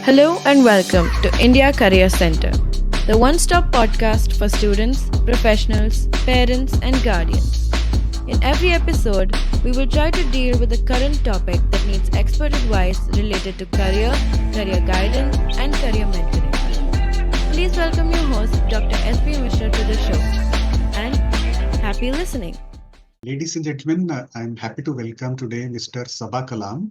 Hello and welcome to India Career Center, the one stop podcast for students, professionals, parents, and guardians. In every episode, we will try to deal with a current topic that needs expert advice related to career guidance, and career mentoring. Please welcome your host, Dr. S.P. Mishra, to the show. And happy listening. Ladies and gentlemen, I'm happy to welcome today Mr. Sabah Kalam,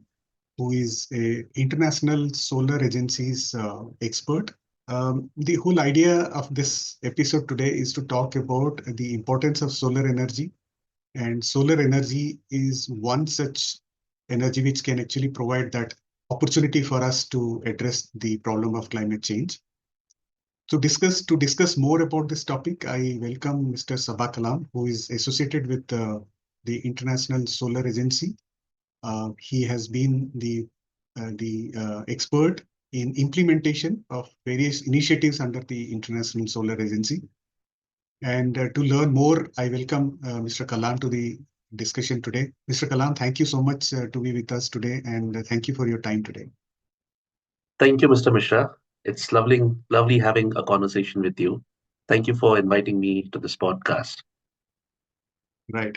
who is a International Solar Agency's expert. The whole idea of this episode today is to talk about the importance of solar energy. And solar energy is one such energy which can actually provide that opportunity for us to address the problem of climate change. To discuss more about this topic, I welcome Mr. Sabah Kalam, who is associated with the International Solar Agency. He has been the expert in implementation of various initiatives under the International Solar Agency. And to learn more, I welcome Mr. Kalam to the discussion today. Mr. Kalam, thank you so much to be with us today, and thank you for your time today. Thank you, Mr. Mishra. It's lovely having a conversation with you. Thank you for inviting me to this podcast. Right.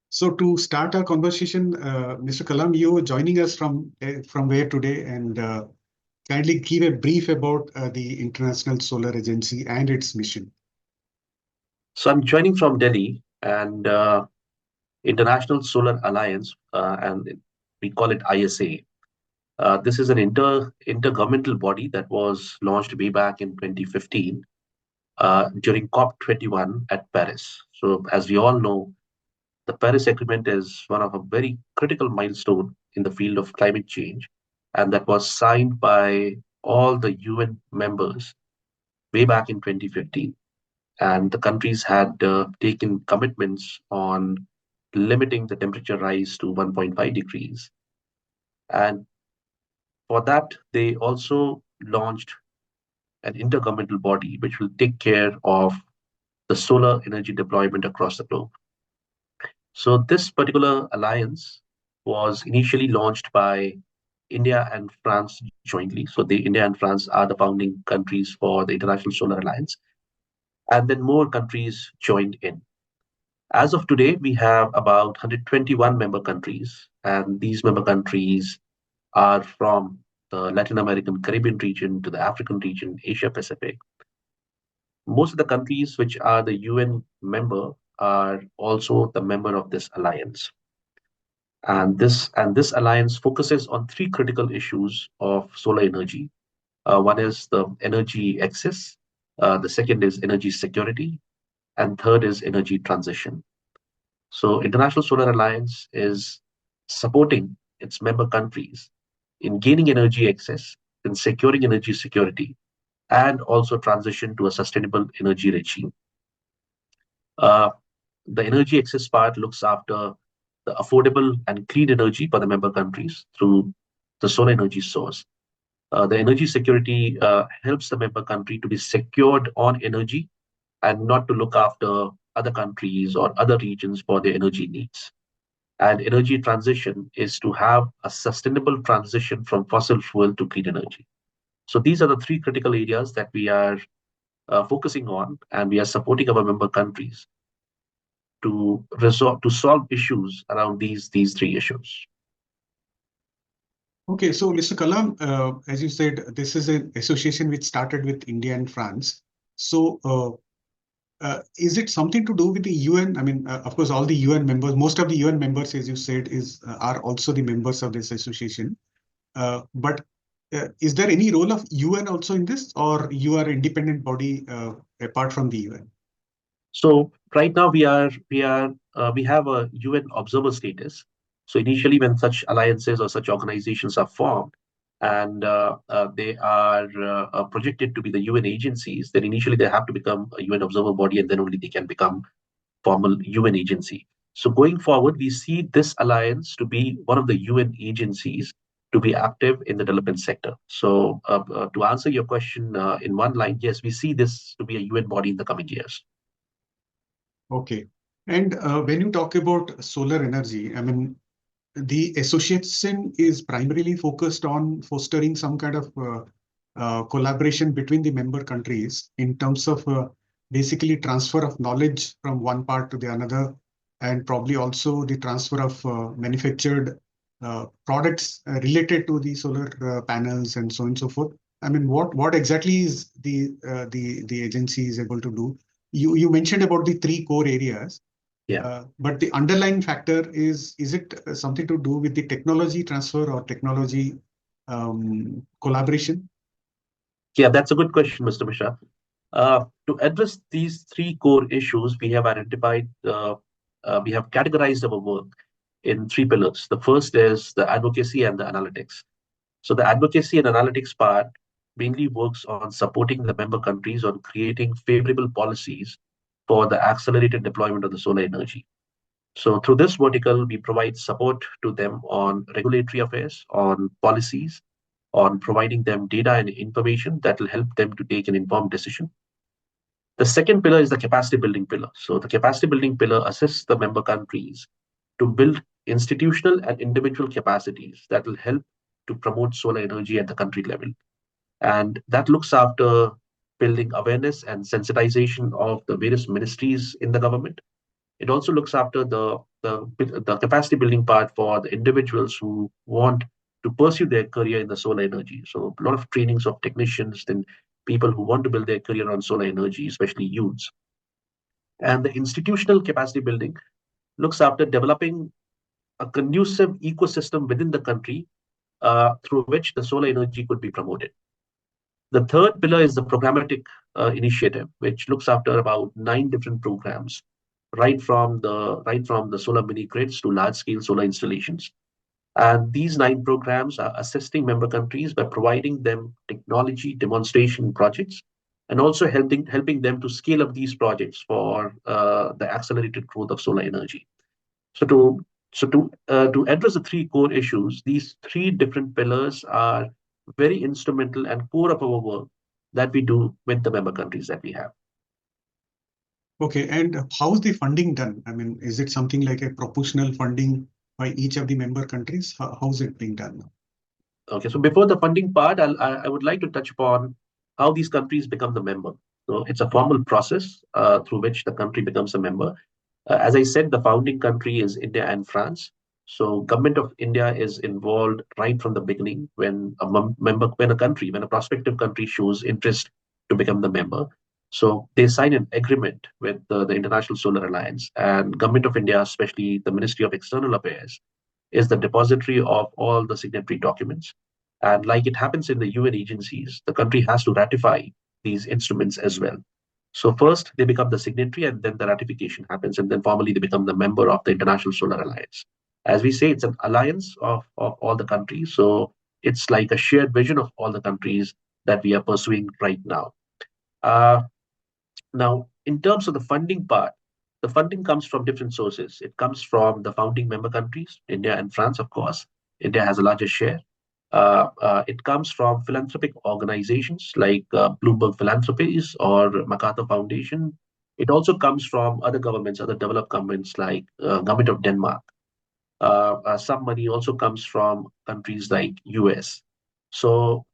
So to start our conversation, Mr. Kalam, you are joining us from where today, and kindly give a brief about the International Solar Agency and its mission. So I'm joining from Delhi and International Solar Alliance, and we call it ISA. This is an intergovernmental body that was launched way back in 2015 during COP21 at Paris. So as we all know, the Paris Agreement is one of a very critical milestone in the field of climate change, and that was signed by all the UN members way back in 2015. And the countries had taken commitments on limiting the temperature rise to 1.5 degrees. And for that, they also launched an intergovernmental body which will take care of the solar energy deployment across the globe. So this particular alliance was initially launched by India and France jointly. So India and France are the founding countries for the International Solar Alliance. And then more countries joined in. As of today, we have about 121 member countries, and these member countries are from the Latin American Caribbean region to the African region, Asia Pacific. Most of the countries which are the UN member are also the member of this alliance. And this alliance focuses on three critical issues of solar energy. One is the energy access, the second is energy security, and third is energy transition. So International Solar Alliance is supporting its member countries in gaining energy access, in securing energy security, and also transition to a sustainable energy regime. The energy access part looks after the affordable and clean energy for the member countries through the solar energy source. The energy security helps the member country to be secured on energy and not to look after other countries or other regions for their energy needs. And energy transition is to have a sustainable transition from fossil fuel to clean energy. So these are the three critical areas that we are focusing on, and we are supporting our member countries to solve issues around these three issues. Okay, so Mr. Kalam, as you said, this is an association which started with India and France. So is it something to do with the UN? I mean, of course, all the UN members, most of the UN members, as you said, are also the members of this association. But is there any role of UN also in this, or you are an independent body apart from the UN? So right now we have a UN observer status. So initially, when such alliances or such organizations are formed, and they are projected to be the UN agencies, then initially they have to become a UN observer body, and then only they can become formal UN agency. So going forward, we see this alliance to be one of the UN agencies to be active in the development sector. So to answer your question in one line, yes, we see this to be a UN body in the coming years. Okay. And when you talk about solar energy, I mean, the association is primarily focused on fostering some kind of collaboration between the member countries in terms of basically transfer of knowledge from one part to the another, and probably also the transfer of manufactured products related to the solar panels and so on and so forth. I mean, what exactly is the agency is able to do? You mentioned about the three core areas, Yeah. but the underlying factor is it something to do with the technology transfer or technology collaboration? Yeah, that's a good question, Mr. Mishra. To address these three core issues, we have categorized our work in three pillars. The first is the advocacy and the analytics. So the advocacy and analytics part mainly works on supporting the member countries on creating favorable policies for the accelerated deployment of the solar energy. So through this vertical, we provide support to them on regulatory affairs, on policies, on providing them data and information that will help them to take an informed decision. The second pillar is the capacity building pillar. So the capacity building pillar assists the member countries to build institutional and individual capacities that will help to promote solar energy at the country level. And that looks after building awareness and sensitization of the various ministries in the government. It also looks after the capacity building part for the individuals who want to pursue their career in the solar energy. So a lot of trainings of technicians, then people who want to build their career on solar energy, especially youths. And the institutional capacity building looks after developing a conducive ecosystem within the country through which the solar energy could be promoted. The third pillar is the programmatic initiative, which looks after about 9 different programs, right from the solar mini grids to large scale solar installations. And these 9 programs are assisting member countries by providing them technology demonstration projects and also helping them to scale up these projects for the accelerated growth of solar energy. So to address the three core issues, these three different pillars are very instrumental and core of our work that we do with the member countries that we have. Okay, and how's the funding done? I mean, is it something like a proportional funding by each of the member countries? How's it being done now? Okay, so before the funding part, I would like to touch upon how these countries become the member. So it's a formal process through which the country becomes a member. As I said, the founding country is India and France. So government of India is involved right from the beginning when when a prospective country shows interest to become the member. So they sign an agreement with the International Solar Alliance, and government of India, especially the Ministry of External Affairs, is the depository of all the signatory documents. And like it happens in the UN agencies, the country has to ratify these instruments as well. So first they become the signatory and then the ratification happens and then formally they become the member of the International Solar Alliance. As we say, it's an alliance of all the countries. So it's like a shared vision of all the countries that we are pursuing right now. Uh, Now, in terms of the funding part, the funding comes from different sources. It comes from the founding member countries, India and France, of course. India has a larger share. It comes from philanthropic organizations like Bloomberg Philanthropies or MacArthur Foundation. It also comes from other governments, other developed governments like government of Denmark. Some money also comes from countries like US. So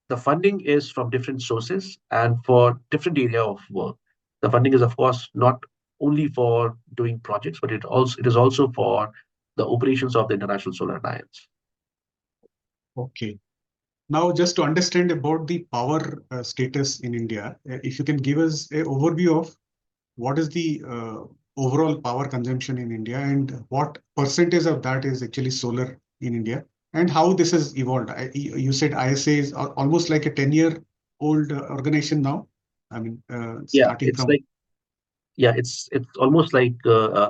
the funding is from different sources and for different area of work. The funding is, of course, not only for doing projects, but it is also for the operations of the International Solar Alliance. Okay. Now, just to understand about the power status in India, if you can give us an overview of what is the overall power consumption in India and what percentage of that is actually solar in India and how this has evolved. You said ISA is almost like a 10-year-old organization now. I mean, Yeah, starting from. it's almost like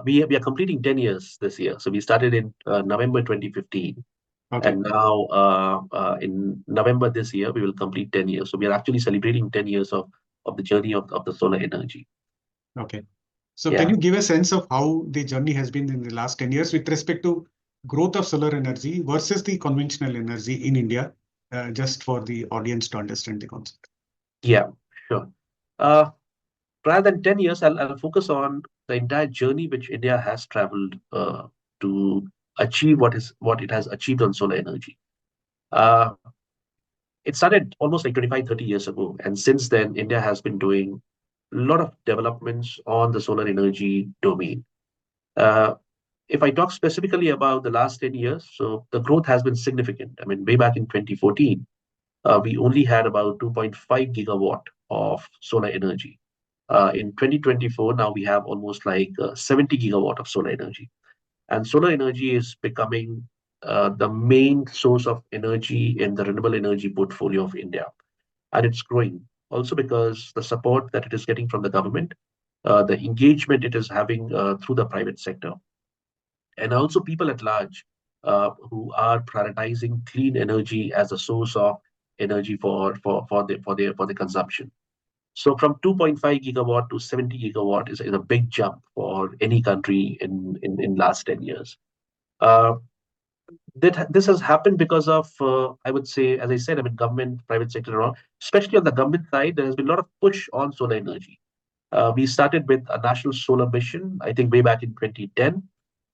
we are completing 10 years this year. So we started in November 2015. Okay. And now in November this year, we will complete 10 years. So we are actually celebrating 10 years of the journey of the solar energy. Okay. So Yeah. can you give a sense of how the journey has been in the last 10 years with respect to growth of solar energy versus the conventional energy in India, just for the audience to understand the concept? Yeah, sure. Uh, Rather than 10 years, I'll focus on the entire journey which India has traveled to achieve what it has achieved on solar energy. Uh, it started almost like 25, 30 years ago. And since then, India has been doing a lot of developments on the solar energy domain. Uh, if I talk specifically about the last 10 years, so the growth has been significant. I mean, way back in 2014, we only had about 2.5 gigawatt of solar energy. In 2024, now we have almost like 70 gigawatt of solar energy. And solar energy is becoming the main source of energy in the renewable energy portfolio of India. And it's growing also because the support that it is getting from the government, the engagement it is having through the private sector, and also people at large who are prioritizing clean energy as a source of energy for the consumption. So from 2.5 gigawatt to 70 gigawatt is a big jump for any country in last 10 years. Uh, this has happened because of, I would say, as I said, I mean, government, private sector, and all, especially on the government side, there has been a lot of push on solar energy. We started with a national solar mission, I think, way back in 2010.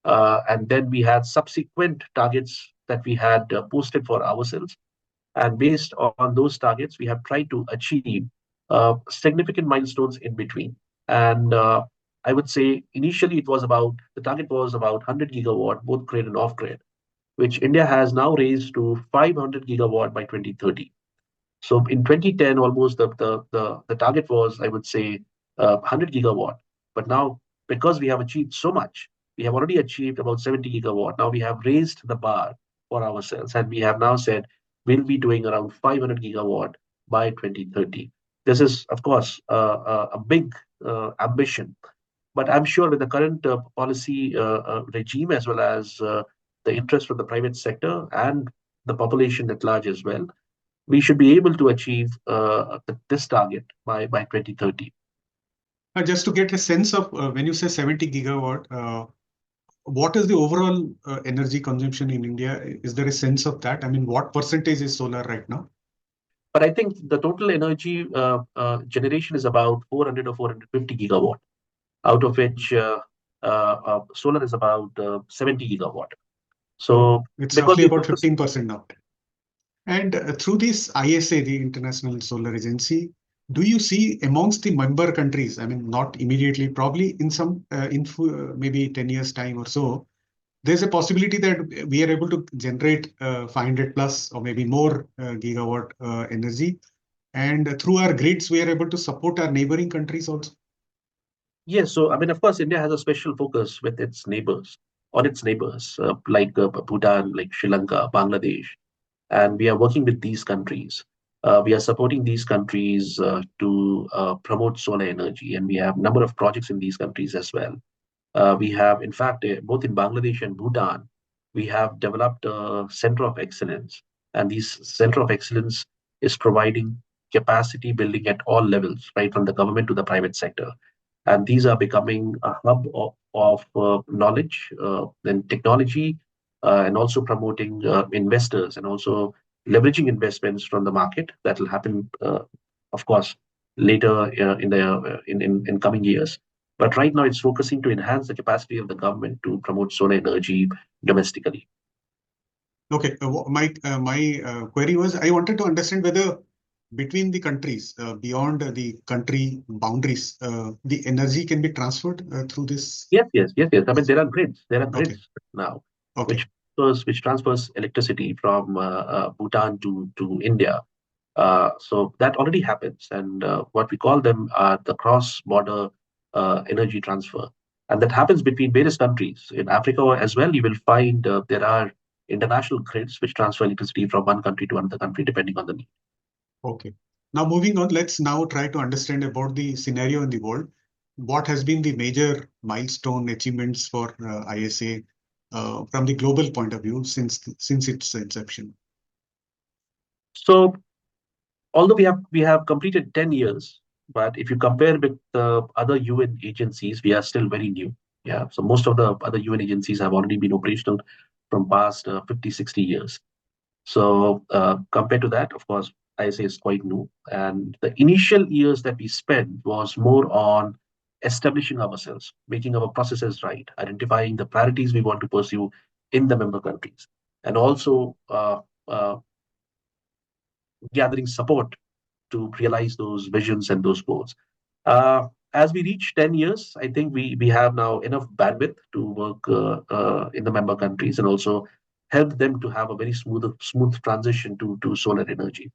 And then we had subsequent targets that we had posted for ourselves. And based on those targets, we have tried to achieve significant milestones in between. And I would say initially the target was about 100 gigawatt, both grid and off grid, which India has now raised to 500 gigawatt by 2030. So in 2010, almost the target was, I would say, 100 gigawatt. But now, because we have achieved so much, we have already achieved about 70 gigawatt. Now we have raised the bar for ourselves, and we have now said we'll be doing around 500 gigawatt by 2030. This is, of course, a big ambition, but I'm sure with the current policy regime, as well as the interest from the private sector and the population at large as well, we should be able to achieve this target by 2030. Just to get a sense of when you say 70 gigawatt, what is the overall energy consumption in India? Is there a sense of that? I mean, what percentage is solar right now? But I think the total energy generation is about 400 or 450 gigawatt, out of which solar is about 70 gigawatt. So it's because roughly we about focus, 15% now. And through this ISA, the International Solar Agency, do you see amongst the member countries, I mean, not immediately, probably in some, maybe 10 years time or so, there's a possibility that we are able to generate 500 plus or maybe more gigawatt energy. And through our grids, we are able to support our neighboring countries also. yes. So I mean, of course, India has a special focus with its neighbors, on its neighbors, like Bhutan, like Sri Lanka, Bangladesh, and we are working with these countries. We are supporting these countries to promote solar energy, and we have a number of projects in these countries as well. We have, in fact, both in Bangladesh and Bhutan, we have developed a center of excellence, and this center of excellence is providing capacity building at all levels, right from the government to the private sector. And these are becoming a hub of knowledge and technology, and also promoting investors, and also leveraging investments from the market that will happen, of course, later in coming years. But right now, it's focusing to enhance the capacity of the government to promote solar energy domestically. Okay, my query was I wanted to understand whether between the countries, beyond the country boundaries, the energy can be transferred through this. Yes, yes, yes, yes. I mean, there are grids. There are Okay, grids now, okay, which transfers electricity from Bhutan to India. So that already happens, and what we call them are the cross-border energy transfer, and that happens between various countries. In Africa as well, you will find there are international grids which transfer electricity from one country to another country depending on the need. okay. Now moving on, let's now try to understand about the scenario in the world. What has been the major milestone achievements for ISA from the global point of view since its inception? So although we have completed 10 years, but if you compare with the other UN agencies, we are still very new. Yeah, so most of the other UN agencies have already been operational from past 50, 60 years. So compared to that, of course, ISA is quite new. And the initial years that we spent was more on establishing ourselves, making our processes right, identifying the priorities we want to pursue in the member countries, and also gathering support to realize those visions and those goals. As we reach 10 years, I think we have now enough bandwidth to work in the member countries and also help them to have a very smooth transition to solar energy.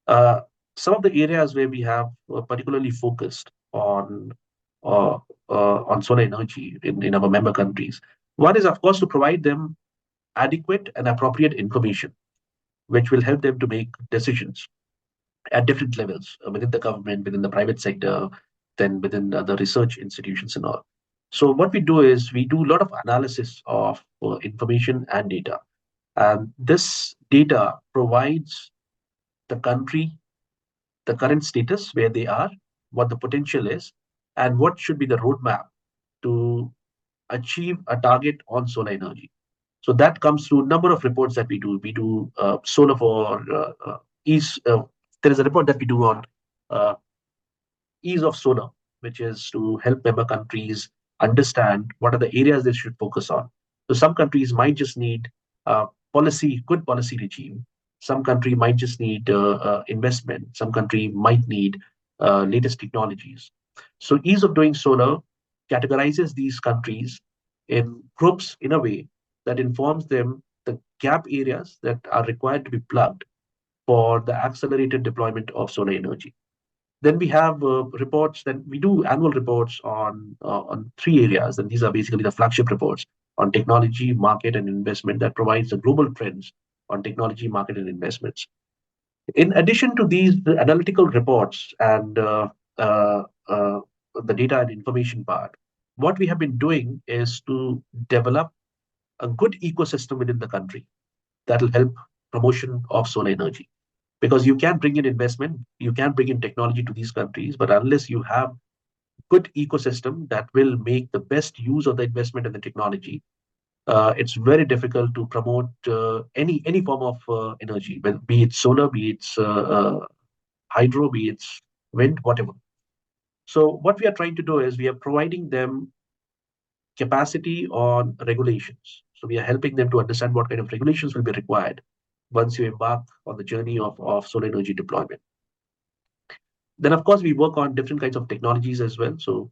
Uh, some of the areas where we have particularly focused uh, on solar energy in our member countries. One is, of course, to provide them adequate and appropriate information, which will help them to make decisions at different levels within the government, within the private sector, then within the research institutions and all. So what we do is we do a lot of analysis of information and data. And this data provides the country the current status, where they are, what the potential is, and what should be the roadmap to achieve a target on solar energy. So that comes through a number of reports that we do. We do solar for ease. There is a report that we do on uh, ease of solar, which is to help member countries understand what are the areas they should focus on. So some countries might just need good policy regime. Some country might just need investment. Some country might need latest technologies. So ease of doing solar categorizes these countries in groups in a way that informs them the gap areas that are required to be plugged for the accelerated deployment of solar energy. Then we have reports. Then we do annual reports on three areas, and these are basically the flagship reports on technology, market, and investment that provides the global trends on technology, market, and investments. In addition to these analytical reports and uh, uh, the data and information part, what we have been doing is to develop a good ecosystem within the country that will help promotion of solar energy, because you can bring in investment, you can bring in technology to these countries, but unless you have good ecosystem that will make the best use of the investment and the technology, it's very difficult to promote any form of energy, be it solar, be it hydro, be it wind, whatever. So what we are trying to do is we are providing them capacity on regulations. So we are helping them to understand what kind of regulations will be required once you embark on the journey of solar energy deployment. Then, of course, we work on different kinds of technologies as well. So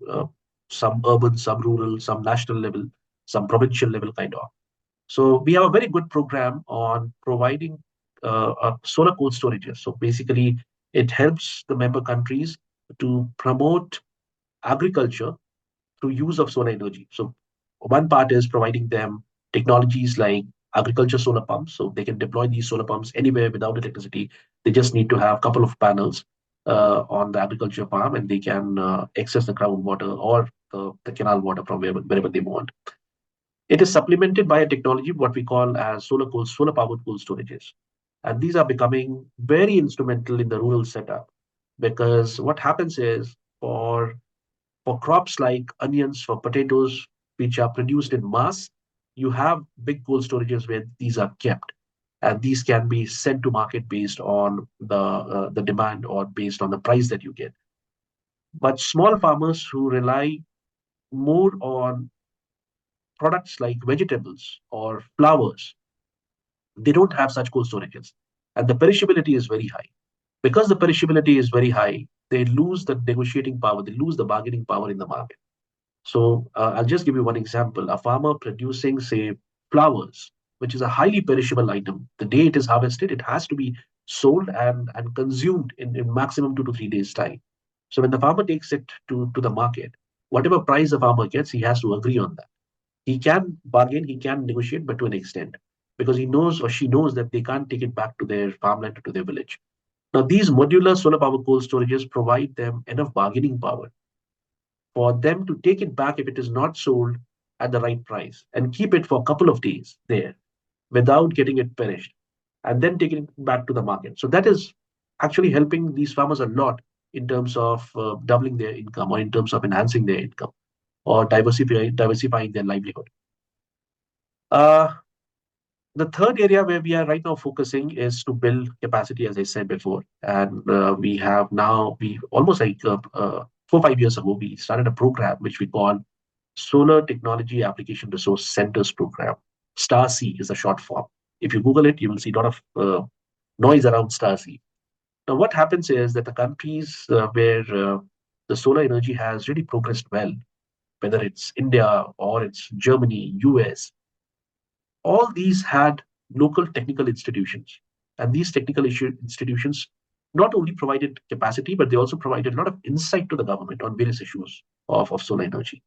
some urban, some rural, some national level, some provincial level kind of. So we have a very good program on providing solar cold storages. So basically, it helps the member countries to promote agriculture through use of solar energy. So one part is providing them technologies like agriculture solar pumps, so they can deploy these solar pumps anywhere without electricity. They just need to have a couple of panels on the agriculture farm, and they can access the groundwater or the canal water from wherever they want. It is supplemented by a technology what we call as solar powered cold storages, and these are becoming very instrumental in the rural setup, because what happens is for crops like onions, for potatoes, which are produced in mass, you have big cold storages where these are kept, and these can be sent to market based on the demand or based on the price that you get. But small farmers who rely more on products like vegetables or flowers, they don't have such cold storages, and the perishability is very high. Because the perishability is very high, they lose the negotiating power, they lose the bargaining power in the market. So I'll just give you one example. A farmer producing, say, flowers, which is a highly perishable item, the day it is harvested, it has to be sold and consumed in maximum 2 to 3 days' time. So when the farmer takes it to the market, whatever price the farmer gets, he has to agree on that. He can bargain, he can negotiate, but to an extent, because he knows or she knows that they can't take it back to their farmland or to their village. Now, these modular solar power cold storages provide them enough bargaining power for them to take it back if it is not sold at the right price and keep it for a couple of days there without getting it perished and then taking it back to the market. So that is actually helping these farmers a lot in terms of doubling their income or in terms of enhancing their income or diversifying their livelihood. Uh, the third area where we are right now focusing is to build capacity, as I said before. And we have now, we almost like 4 or 5 years ago, we started a program which we call Solar Technology Application Resource Centers Program. STAR-C is the short form. If you Google it, you will see a lot of noise around STAR-C. Now, what happens is that the countries where the solar energy has really progressed well, whether it's India or it's Germany, US, all these had local technical institutions. And these institutions not only provided capacity, but they also provided a lot of insight to the government on various issues of solar energy.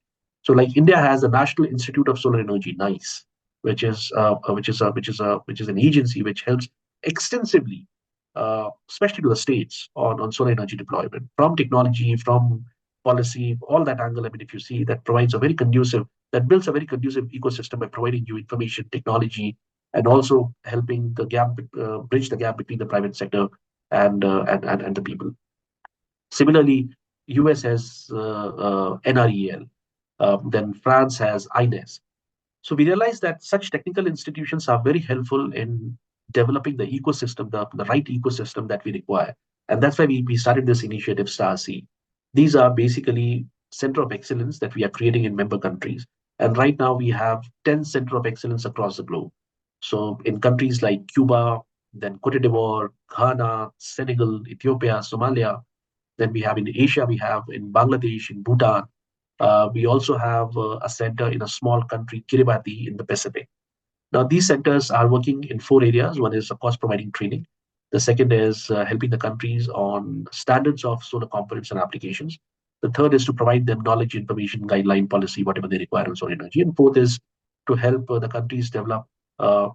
So, like India has the National Institute of Solar Energy, NICE, which is an agency which helps extensively, especially to the states, on solar energy deployment, from technology, from policy, all that angle. I mean, if you see, that builds a very conducive ecosystem by providing you information, technology, and also helping bridge the gap between the private sector and the people. Similarly, US has NREL, then France has INES. So we realize that such technical institutions are very helpful in developing the ecosystem, the right ecosystem that we require. And that's why we started this initiative, StarC. These are basically center of excellence that we are creating in member countries. And right now we have 10 center of excellence across the globe. So in countries like Cuba, then Cote d'Ivoire, Ghana, Senegal, Ethiopia, Somalia, then we have in Asia, we have in Bangladesh, in Bhutan. We also have a center in a small country, Kiribati, in the Pacific. Now, these centers are working in four areas. One is, of course, providing training. The second is helping the countries on standards of solar components and applications. The third is to provide them knowledge, information, guideline, policy, whatever they require on solar energy. And fourth is to help the countries develop a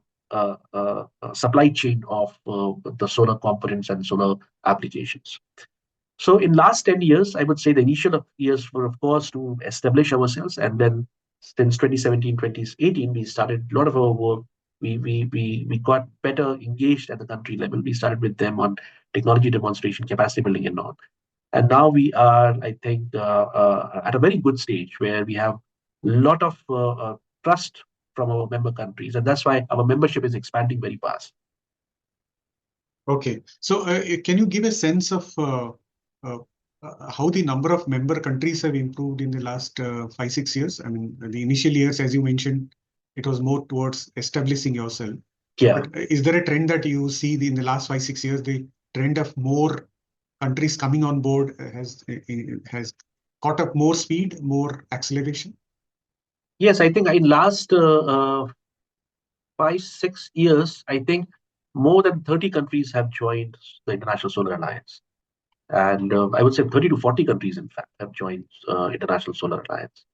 supply chain of the solar components and solar applications. So in last 10 years, I would say the initial years were, of course, to establish ourselves. And then since 2017, 2018, we started a lot of our work. We got better engaged at the country level. We started with them on technology demonstration, capacity building, and all. And now we are, I think, at a very good stage where we have a lot of trust from our member countries. And that's why our membership is expanding very fast. Okay. So can you give a sense of how the number of member countries have improved in the last 5-6 years? I mean, the initial years, as you mentioned, it was more towards establishing yourself. Yeah. But is there a trend that you see in the last 5-6 years, the trend of more countries coming on board has caught up more speed, more acceleration? Yes, I think in last 5-6 years, I think more than 30 countries have joined the International Solar Alliance. And I would say 30 to 40 countries, in fact, have joined International Solar Alliance.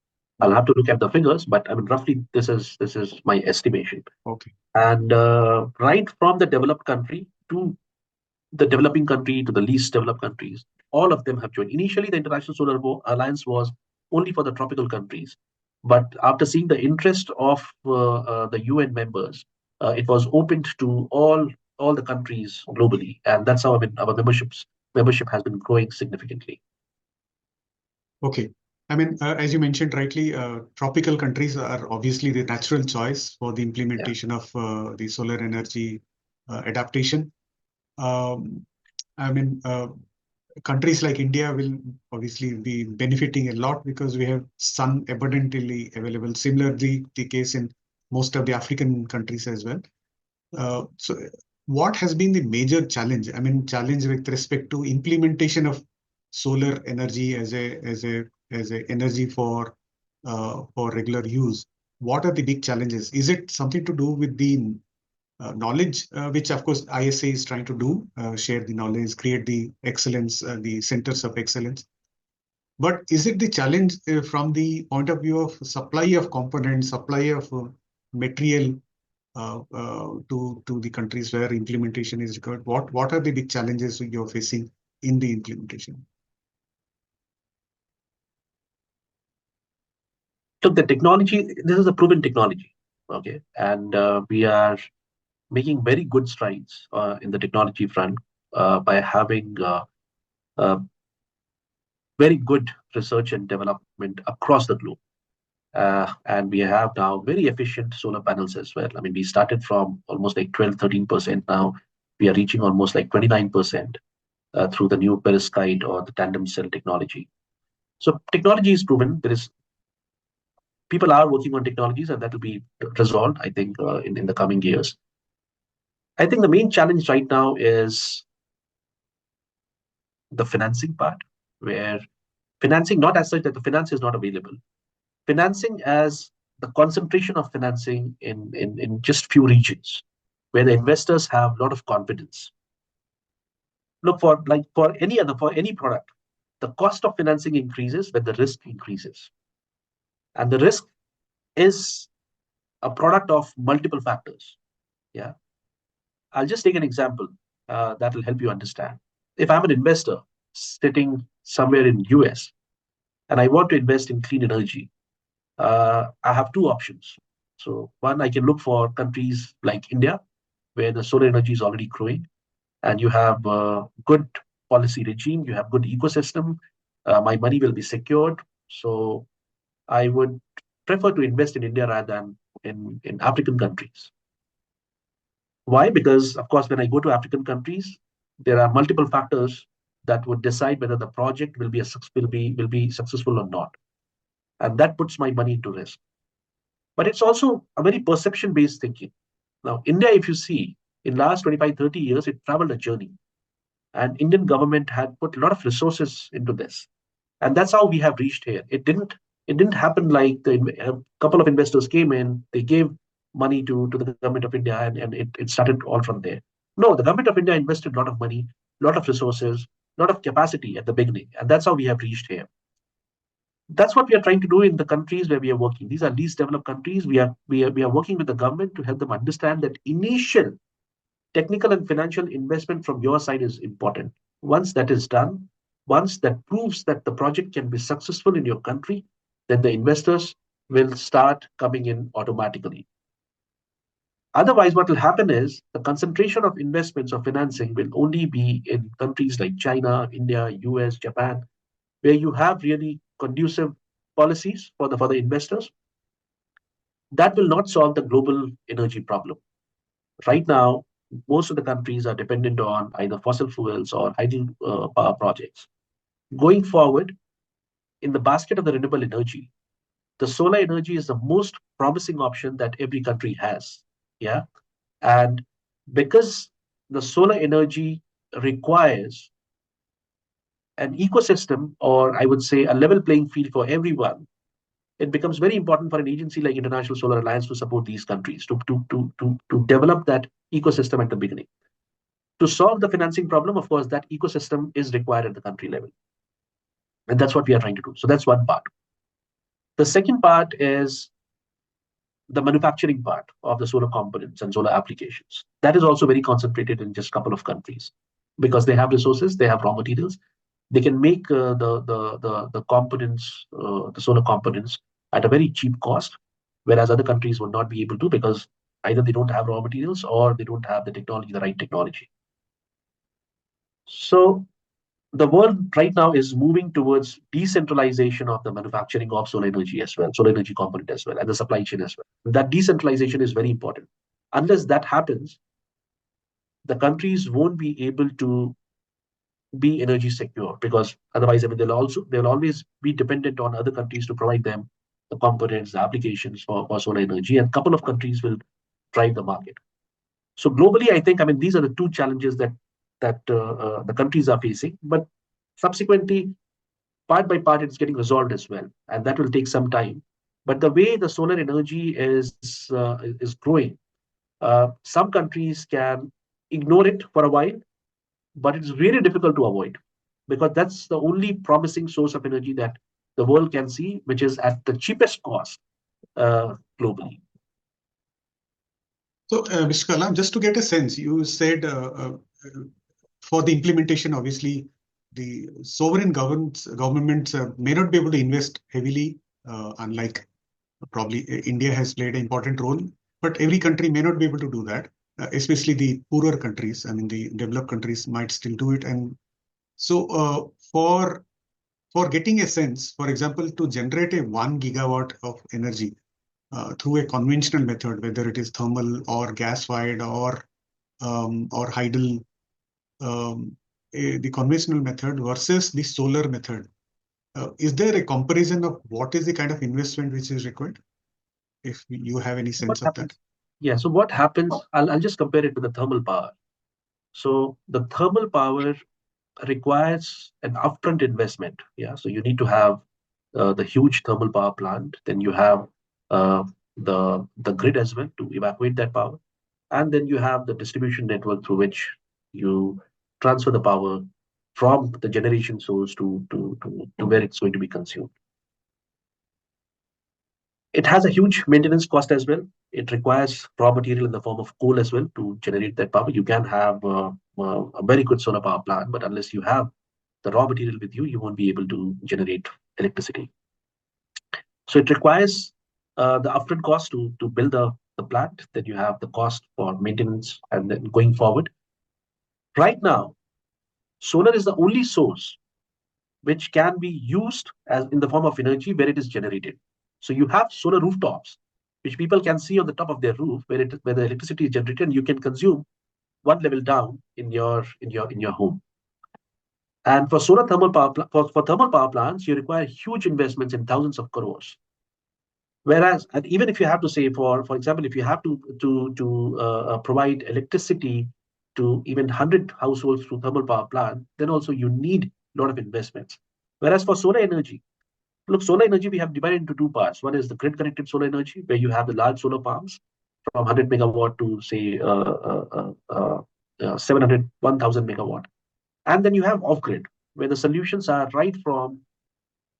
I'll have to look at the figures, but I mean, roughly, this is my estimation. Okay. And right from the developed country to the developing country to the least developed countries, all of them have joined. Initially, the International Solar Alliance was only for the tropical countries. But after seeing the interest of the UN members, it was opened to all the countries globally. And that's how our membership has been growing significantly. Okay. I mean, as you mentioned rightly, tropical countries are obviously the natural choice for the implementation of the solar energy adaptation. I mean, countries like India will obviously be benefiting a lot because we have sun abundantly available. Similarly, the case in most of the African countries as well. So what has been the major challenge? I mean, challenge with respect to implementation of solar energy as a energy for regular use. What are the big challenges? Is it something to do with the knowledge, which of course ISA is trying to do, share the knowledge, create the excellence, the centers of excellence. But is it the challenge from the point of view of supply of components, supply of material to the countries where implementation is required? What are the big challenges you're facing in the implementation? Look, the technology, this is a proven technology, okay? And we are making very good strides in the technology front by having very good research and development across the globe. And we have now very efficient solar panels as well. I mean, we started from almost like 12-13%. Now we are reaching almost like 29% through the new perovskite or the tandem cell technology. So technology is proven. People are working on technologies, and that will be resolved, I think, in the coming years. I think the main challenge right now is the financing part, where financing, not as such that the finance is not available, financing as the concentration of financing in just few regions where the investors have a lot of confidence. Look, for any product, the cost of financing increases when the risk increases. And the risk is a product of multiple factors. Yeah. I'll just take an example that will help you understand. If I'm an investor sitting somewhere in US and I want to invest in clean energy, I have two options. So one, I can look for countries like India, where the solar energy is already growing, and you have a good policy regime, you have good ecosystem. My money will be secured. So I would prefer to invest in India rather than in African countries. Why? Because of course, when I go to African countries, there are multiple factors that would decide whether the project will be successful or not, and that puts my money into risk. But it's also a very perception-based thinking. Now, India, if you see, in last 25, 30 years, it traveled a journey, and Indian government had put a lot of resources into this, and that's how we have reached here. It didn't happen like a couple of investors came in, they gave money to the government of India, and it started all from there. No, the government of India invested a lot of money, a lot of resources, a lot of capacity at the beginning, and that's how we have reached here. That's what we are trying to do in the countries where we are working. These are least developed countries. We are working with the government to help them understand that initial technical and financial investment from your side is important. Once that is done, once that proves that the project can be successful in your country, then the investors will start coming in automatically. Otherwise, what will happen is the concentration of investments or financing will only be in countries like China, India, US, Japan, where you have really conducive policies for the investors. That will not solve the global energy problem. Right now, most of the countries are dependent on either fossil fuels or hydro power projects. Going forward, in the basket of the renewable energy, the solar energy is the most promising option that every country has. Yeah. And because the solar energy requires an ecosystem, or I would say a level playing field for everyone, it becomes very important for an agency like International Solar Alliance to support these countries to develop that ecosystem at the beginning. To solve the financing problem, of course, that ecosystem is required at the country level. And that's what we are trying to do. So that's one part. The second part is the manufacturing part of the solar components and solar applications. That is also very concentrated in just a couple of countries because they have resources, they have raw materials, they can make the components, the solar components, at a very cheap cost, whereas other countries would not be able to because either they don't have raw materials or they don't have the technology, the right technology. So the world right now is moving towards decentralization of the manufacturing of solar energy as well, solar energy component as well, and the supply chain as well. That decentralization is very important. Unless that happens, the countries won't be able to be energy secure because otherwise, I mean, they'll always be dependent on other countries to provide them the components, the applications for solar energy, and a couple of countries will drive the market. So globally, I think, I mean, these are the two challenges that the countries are facing, but subsequently, part by part, it's getting resolved as well, and that will take some time. But the way the solar energy is growing, some countries can ignore it for a while, but it's really difficult to avoid because that's the only promising source of energy that the world can see, which is at the cheapest cost globally. So, Mr. Kalam, just to get a sense, you said for the implementation, obviously, the sovereign governments may not be able to invest heavily, unlike probably India has played an important role, but every country may not be able to do that, especially the poorer countries. I mean, the developed countries might still do it. And so for getting a sense, for example, to generate a 1 gigawatt of energy through a conventional method, whether it is thermal or gas-fired or hydel, the conventional method versus the solar method. Is there a comparison of what is the kind of investment which is required? If you have any sense of that. Yeah, so what happens, I'll just compare it to the thermal power. So the thermal power requires an upfront investment. Yeah, so you need to have the huge thermal power plant. Then you have uh, the grid as well to evacuate that power, and then you have the distribution network through which you transfer the power from the generation source to where it's going to be consumed. It has a huge maintenance cost as well. It requires raw material in the form of coal as well to generate that power. You can have a very good solar power plant, but unless you have the raw material with you, you won't be able to generate electricity. So it requires the upfront cost to build the plant. Then you have the cost for maintenance, and then going forward. Right now, solar is the only source which can be used as in the form of energy where it is generated. So you have solar rooftops, which people can see on the top of their roof, where the electricity is generated, and you can consume one level down in your home. And for solar thermal for thermal power plants, you require huge investments in thousands of crores. Whereas, and even if you have to say, for example, if you have to provide electricity to even 100 households through thermal power plant, then also you need a lot of investments. Whereas for solar energy, look, solar energy we have divided into two parts. One is the grid connected solar energy, where you have the large solar farms from 100 megawatt to say 700, 1000 megawatt. And then you have off grid, where the solutions are right from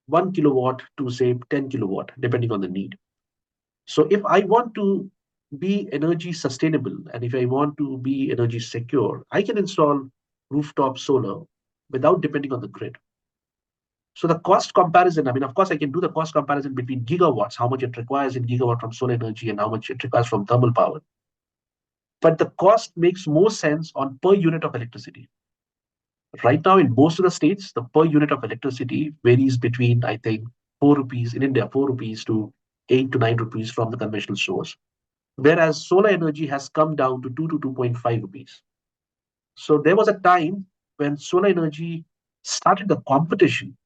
1 kilowatt to say 10 kilowatt, depending on the need. So if I want to be energy sustainable and if I want to be energy secure, I can install rooftop solar without depending on the grid. So the cost comparison, I mean, of course, I can do the cost comparison between gigawatts, how much it requires in gigawatt from solar energy and how much it requires from thermal power. But the cost makes more sense on per unit of electricity. Right now, in most of the states, the per unit of electricity varies between, I think, 4 rupees in India, 4 rupees to 8 to 9 rupees from the conventional source. Whereas solar energy has come down to 2 to 2.5 rupees. So there was a time when solar energy started the competition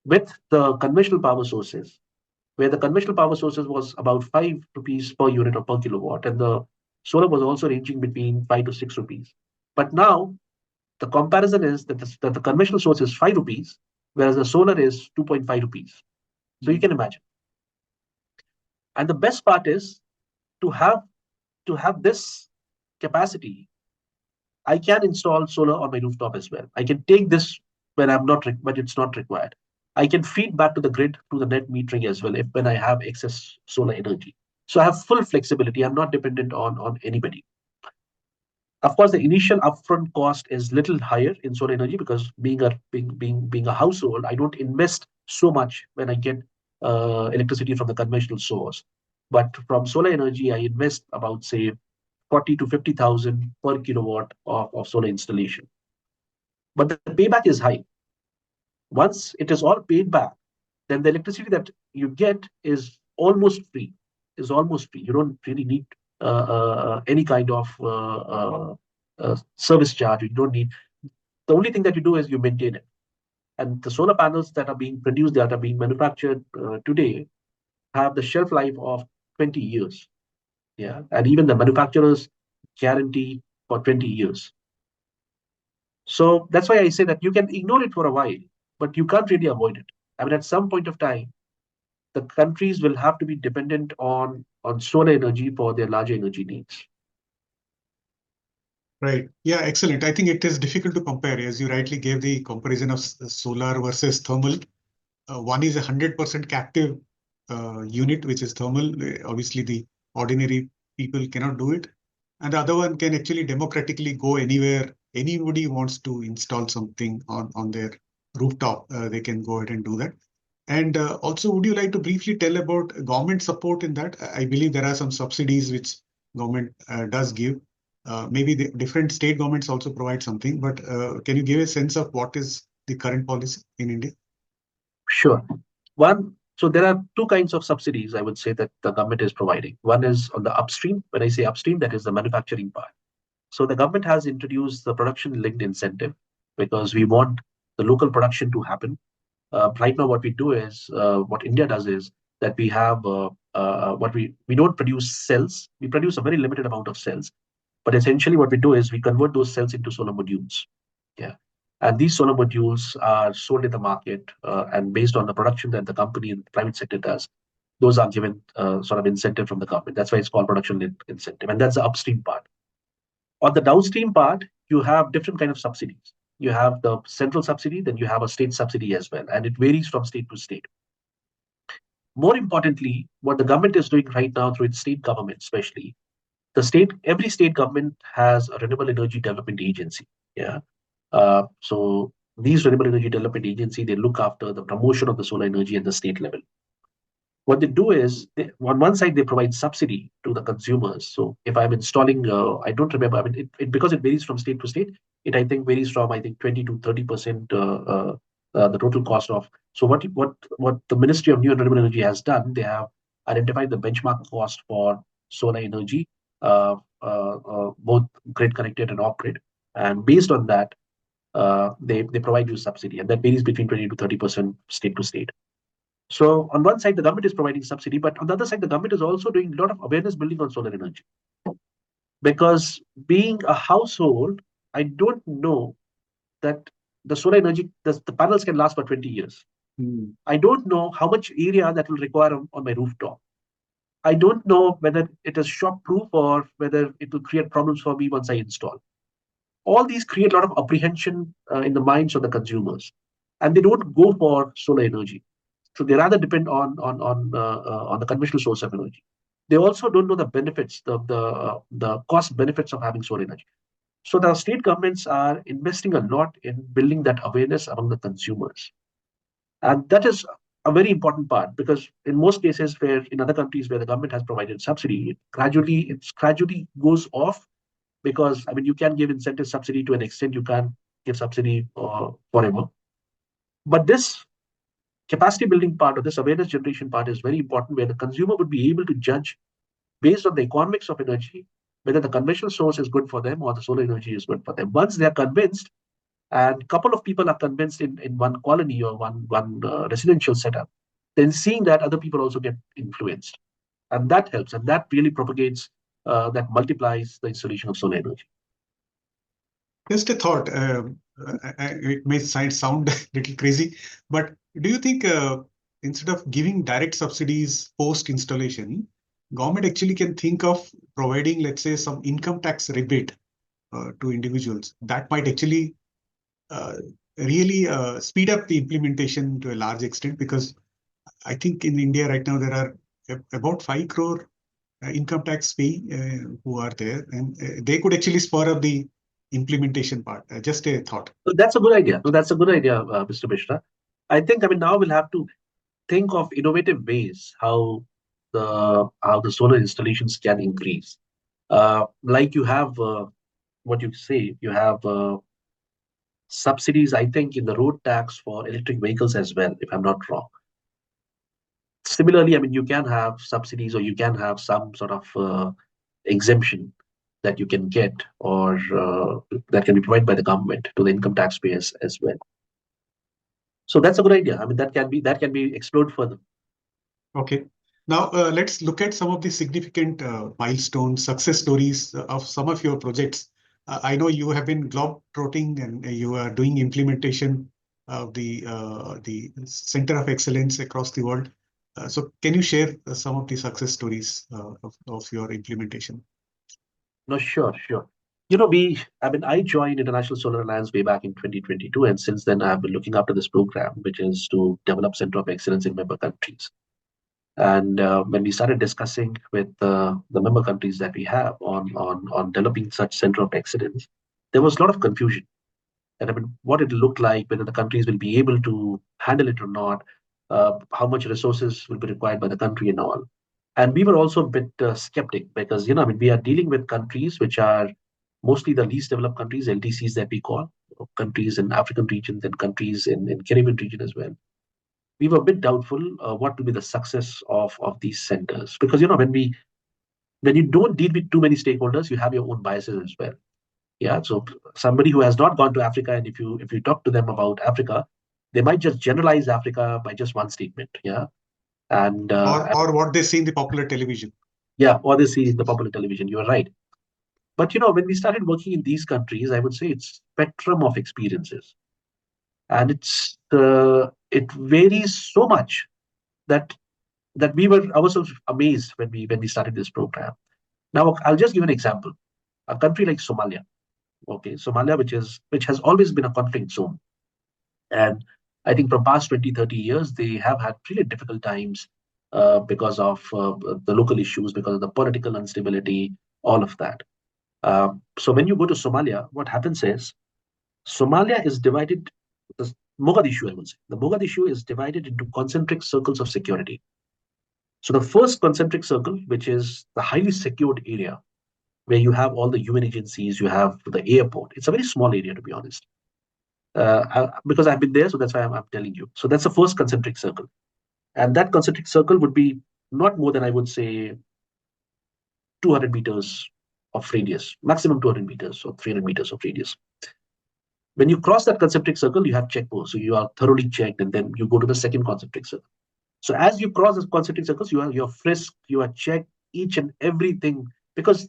with the conventional power sources, where the conventional power sources was about 5 rupees per unit or per kilowatt, and the solar was also ranging between 5 to 6 rupees. But now the comparison is that the conventional source is 5 rupees, whereas the solar is 2.5 rupees. So you can imagine. And the best part is to have this capacity, I can install solar on my rooftop as well. I can take this when I'm not, but it's not required. I can feed back to the grid through the net metering as well if when I have excess solar energy. So I have full flexibility. I'm not dependent on anybody. Of course, the initial upfront cost is little higher in solar energy because being a household, I don't invest so much when I get electricity from the conventional source. But from solar energy, I invest about say 40 to 50,000 per kilowatt of solar installation. But the payback is high. Once it is all paid back, then the electricity that you get is almost free. Is almost free. You don't really need any kind of service charge. You don't need. The only thing that you do is you maintain it. And the solar panels that are being produced, that are being manufactured today, have the shelf life of 20 years. Yeah, and even the manufacturers guarantee for 20 years. So that's why I say that you can ignore it for a while, but you can't really avoid it. I mean, at some point of time, the countries will have to be dependent on solar energy for their larger energy needs. Right. Yeah, excellent. I think it is difficult to compare, as you rightly gave the comparison of solar versus thermal. One is 100% captive unit, which is thermal. Obviously, the ordinary people cannot do it. And the other one can actually democratically go anywhere. Anybody wants to install something on their rooftop, they can go ahead and do that. And also, would you like to briefly tell about government support in that? I believe there are some subsidies which government does give. Maybe the different state governments also provide something, but can you give a sense of what is the current policy in India? Sure. So there are two kinds of subsidies I would say that the government is providing. One is on the upstream. When I say upstream, that is the manufacturing part. So the government has introduced the production linked incentive because we want the local production to happen. Right now, what we do is what India does is that we have what we don't produce cells. We produce a very limited amount of cells, but essentially what we do is we convert those cells into solar modules. Yeah, And these solar modules are sold in the market, and based on the production that the company and the private sector does, those are given sort of incentive from the government. That's why it's called production incentive, and that's the upstream part. On the downstream part, you have different kind of subsidies. You have the central subsidy, then you have a state subsidy as well, and it varies from state to state. More importantly, what the government is doing right now through its state government, especially every state government has a renewable energy development agency. Yeah. So these renewable energy development agency, they look after the promotion of the solar energy at the state level. What they do is, on one side, they provide subsidy to the consumers. So if I'm installing, I don't remember, I mean, because it varies from state to state, it I think varies from, I think, 20 to 30% the total cost of. So what the Ministry of New and Renewable Energy has done, they have identified the benchmark cost for solar energy, both grid connected and off grid. And based on that, they provide you subsidy, and that varies between 20 to 30% state to state. So on one side, the government is providing subsidy, but on the other side, the government is also doing a lot of awareness building on solar energy. Because being a household, I don't know that the solar energy, the panels can last for 20 years. I don't know how much area that will require on my rooftop. I don't know whether it is shock proof or whether it will create problems for me once I install. All these create a lot of apprehension in the minds of the consumers, and they don't go for solar energy. So they rather depend on the conventional source of energy. They also don't know the benefits, the cost benefits of having solar energy. So the state governments are investing a lot in building that awareness among the consumers, and that is a very important part, because in most cases, where in other countries where the government has provided subsidy, it gradually goes off, because I mean you can give incentive subsidy to an extent, you can't give subsidy forever. But this capacity building part or this awareness generation part is very important, where the consumer would be able to judge based on the economics of energy whether the conventional source is good for them or the solar energy is good for them. Once they are convinced, and a couple of people are convinced in one colony or one residential setup, then seeing that other people also get influenced, and that helps, and that really propagates, that multiplies the installation of solar energy. Just a thought. It may sound a little crazy, but do you think instead of giving direct subsidies post installation, government actually can think of providing, let's say, some income tax rebate to individuals? That might actually really speed up the implementation to a large extent, because I think in India right now there are about 5 crore income tax pay who are there, and they could actually spur up the implementation part. Just a thought. So that's a good idea. No, that's a good idea, Mr. Mishra. I think, I mean, now we'll have to think of innovative ways how the solar installations can increase. Like you have what you say, you have subsidies, I think, in the road tax for electric vehicles as well, if I'm not wrong. Similarly, I mean, you can have subsidies, or you can have some sort of exemption that you can get, or that can be provided by the government to the income taxpayers as well. So that's a good idea. I mean, that can be explored further. Okay. Now let's look at some of the significant milestones, success stories of some of your projects. I know you have been globe-trotting, and you are doing implementation of the Center of Excellence across the world. So can you share some of the success stories of your implementation? No, sure. I joined International Solar Alliance way back in 2022, and since then I've been looking after this program, which is to develop Center of Excellence in member countries. And when we started discussing with the member countries that we have on developing such Center of Excellence, there was a lot of confusion. And I mean, what it looked like, whether the countries will be able to handle it or not, how much resources will be required by the country and all. And we were also a bit skeptic, because, I mean, we are dealing with countries which are mostly the least developed countries, LDCs that we call, countries in African regions and countries in Caribbean region as well. We were a bit doubtful what will be the success of these centers, because when you don't deal with too many stakeholders, you have your own biases as well. Yeah, so somebody who has not gone to Africa, and if you talk to them about Africa, they might just generalize Africa by just one statement. Yeah, and or what they see in the popular television. Yeah, or they see in the popular television. You are right. But when we started working in these countries, I would say it's spectrum of experiences. and it varies so much that we were ourselves amazed when we started this program. Now, I'll just give an example. A country like Somalia, okay, Somalia, which has always been a conflict zone, and I think from past 20, 30 years, they have had really difficult times because of the local issues, because of the political instability, all of that. So when you go to Somalia, what happens is Somalia is divided, the Mogadishu, I would say. The Mogadishu is divided into concentric circles of security. So the first concentric circle, which is the highly secured area, where you have all the UN agencies, you have the airport. It's a very small area, to be honest. Because I've been there, so that's why I'm telling you. So that's the first concentric circle. And that concentric circle would be not more than, I would say, 200 meters of radius, maximum 200 meters or 300 meters of radius. When you cross that concentric circle, you have checkpoints. So you are thoroughly checked, and then you go to the second concentric circle. So as you cross the concentric circles, you're frisked, you are checked, each and everything, because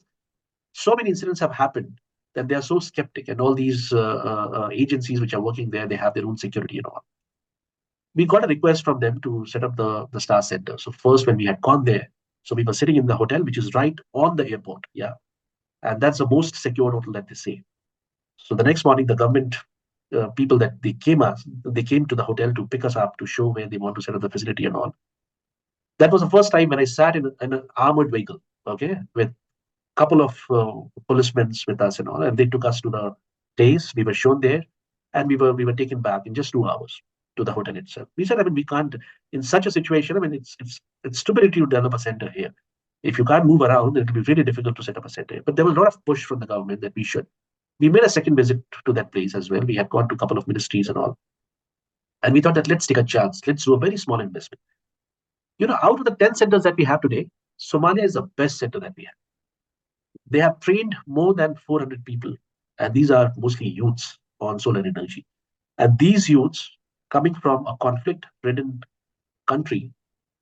so many incidents have happened that they are so skeptic, and all these agencies which are working there, they have their own security and all. We got a request from them to set up the Star Center. So first, when we had gone there, so we were sitting in the hotel, which is right on the airport, yeah, and that's the most secure hotel that they say. So the next morning, the government people that they came to the hotel to pick us up to show where they want to set up the facility and all. That was the first time when I sat in an armored vehicle, okay, with a couple of policemen with us and all, and they took us to the place. We were shown there, and we were taken back in just 2 hours to the hotel itself. We said, I mean, we can't in such a situation. I mean, it's stupidity to develop a center here. If you can't move around, it will be really difficult to set up a center. But there was a lot of push from the government that we should. We made a second visit to that place as well. We had gone to a couple of ministries and all. And we thought that let's take a chance. Let's do a very small investment. You know, out of the 10 centers that we have today, Somalia is the best center that we have. They have trained more than 400 people, and these are mostly youths on solar energy. And these youths, coming from a conflict-ridden country,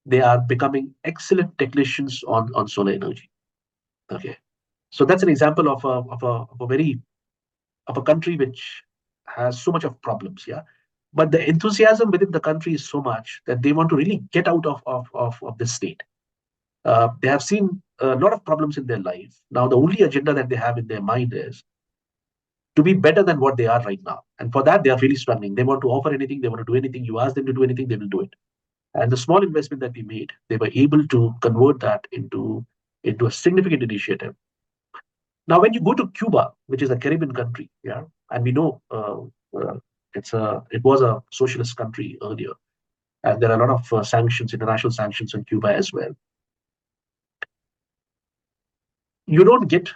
they are becoming excellent technicians on solar energy. Okay, so that's an example of a country which has so much of problems. Yeah, but the enthusiasm within the country is so much that they want to really get out of this state. They have seen a lot of problems in their life. Now, the only agenda that they have in their mind is to be better than what they are right now. And for that, they are really struggling. They want to offer anything, they want to do anything. You ask them to do anything, they will do it. And the small investment that we made, they were able to convert that into a significant initiative. Now, when you go to Cuba, which is a Caribbean country, yeah, and we know it was a socialist country earlier, and there are a lot of sanctions, international sanctions on Cuba as well. You don't get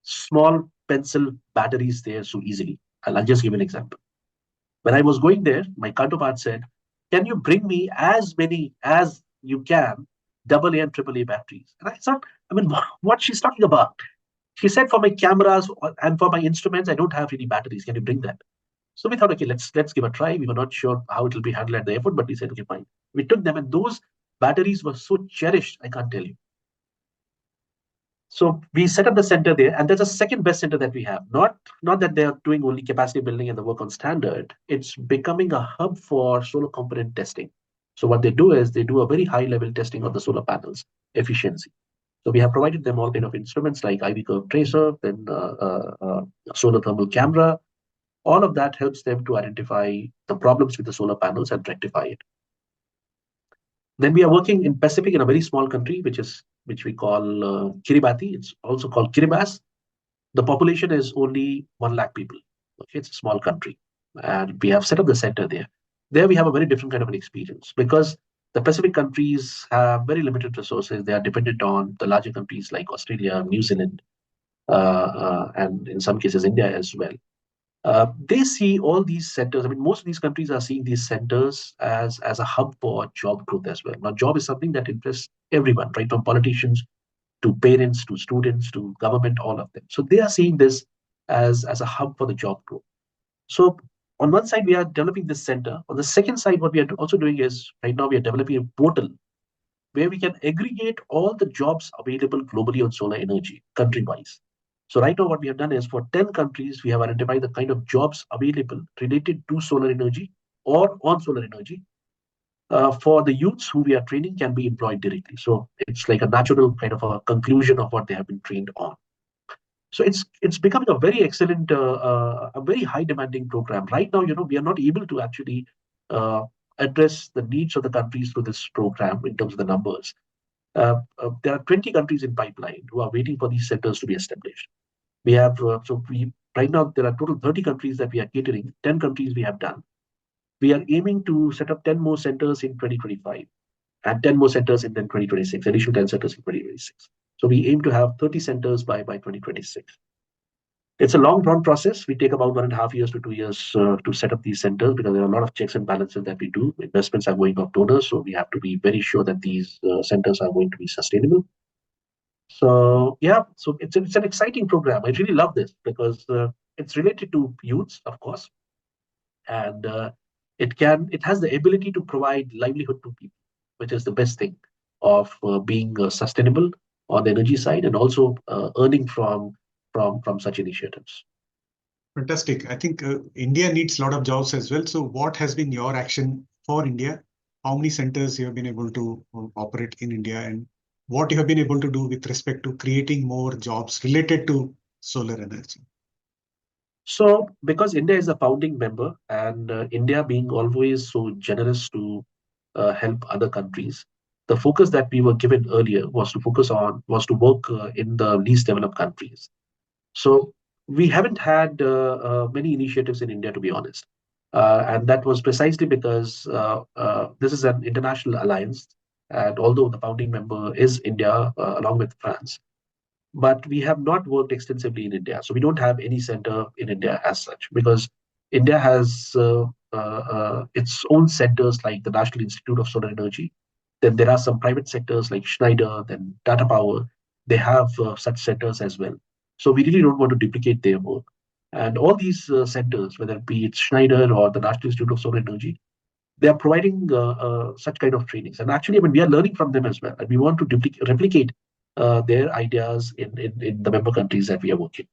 small pencil batteries there so easily. I'll just give an example. When I was going there, my counterpart said, "Can you bring me as many as you can AA and AAA batteries?" And I thought, I mean, what she's talking about? She said, "For my cameras and for my instruments, I don't have any batteries. Can you bring that?" So we thought, okay, let's give a try. We were not sure how it will be handled at the airport, but we said, okay, fine. We took them, and those batteries were so cherished, I can't tell you. So we set up the center there, and that's the second best center that we have. Not that they are doing only capacity building and the work on standard. It's becoming a hub for solar component testing. So what they do is they do a very high level testing of the solar panels efficiency. So we have provided them all kind of instruments like IV curve tracer, then solar thermal camera. All of that helps them to identify the problems with the solar panels and rectify it. Then we are working in Pacific in a very small country, which we call Kiribati. It's also called Kiribati. The population is only 1 lakh people. Okay, it's a small country, and we have set up the center there. There we have a very different kind of an experience because the Pacific countries have very limited resources. They are dependent on the larger countries like Australia, New Zealand, and in some cases India as well. They see all these centers. I mean, most of these countries are seeing these centers as a hub for job growth as well. Now, job is something that interests everyone, right? From politicians to parents to students to government, all of them. So they are seeing this as a hub for the job growth. So on one side, we are developing this center. On the second side, what we are also doing is right now we are developing a portal where we can aggregate all the jobs available globally on solar energy, country-wise. So right now, what we have done is for 10 countries, we have identified the kind of jobs available related to solar energy or on solar energy for the youths who we are training can be employed directly. So it's like a natural kind of a conclusion of what they have been trained on. So it's becoming a very excellent, a very high demanding program. Right now, we are not able to actually uh, address the needs of the countries through this program in terms of the numbers. There are 20 countries in pipeline who are waiting for these centers to be established. We have so we right now there are total 30 countries that we are catering. 10 countries we have done. We are aiming to set up 10 more centers in 2025 and 10 more centers in then 2026, additional 10 centers in 2026. So we aim to have 30 centers by 2026. It's a long drawn process. We take about 1.5 years to 2 years to set up these centers because there are a lot of checks and balances that we do. Investments are going of donors, so we have to be very sure that these centers are going to be sustainable. So yeah, so it's an exciting program. I really love this because it's related to youths, of course, and it has the ability to provide livelihood to people, which is the best thing of being sustainable on the energy side and also earning from such initiatives. Fantastic. I think India needs a lot of jobs as well. So what has been your action for India? How many centers you have been able to operate in India, and what you have been able to do with respect to creating more jobs related to solar energy? So, because India is a founding member and India being always so generous to help other countries, the focus that we were given earlier was to work in the least developed countries. So we haven't had many initiatives in India, to be honest. And that was precisely because this is an international alliance. And although the founding member is India, along with France, but we have not worked extensively in India. So we don't have any center in India as such because India has its own centers like the National Institute of Solar Energy. Then there are some private sectors like Schneider, then Tata Power. They have such centers as well. So we really don't want to duplicate their work. And all these centers, whether it be it's Schneider or the National Institute of Solar Energy, they are providing such kind of trainings. And actually, I mean, we are learning from them as well. And we want to replicate their ideas in the member countries that we are working.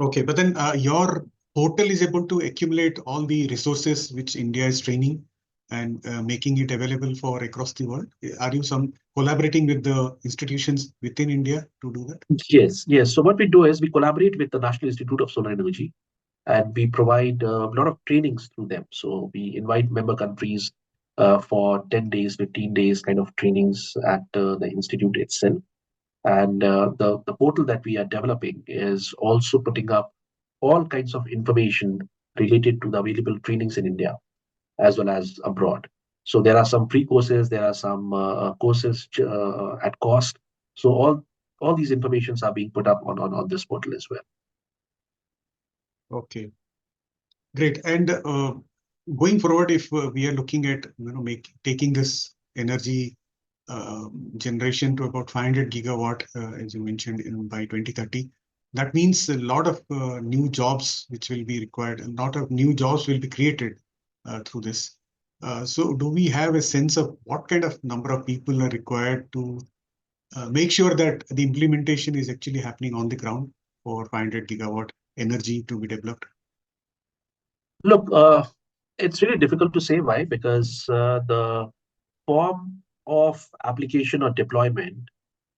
Okay, but then your portal is able to accumulate all the resources which India is training and making it available for across the world. Are you some collaborating with the institutions within India to do that? Yes, yes. So what we do is we collaborate with the National Institute of Solar Energy and we provide a lot of trainings through them. So we invite member countries for 10 days, 15 days kind of trainings at the institute itself. And the portal that we are developing is also putting up all kinds of information related to the available trainings in India as well as abroad. So there are some free courses, there are some courses at cost. So all these informations are being put up on this portal as well. Okay, great. And going forward, if we are looking at taking this energy generation to about 500 gigawatt, as you mentioned, by 2030, that means a lot of new jobs which will be required. A lot of new jobs will be created through this. So do we have a sense of what kind of number of people are required to make sure that the implementation is actually happening on the ground for 500 gigawatt energy to be developed? Look, it's really difficult to say why, because the form of application or deployment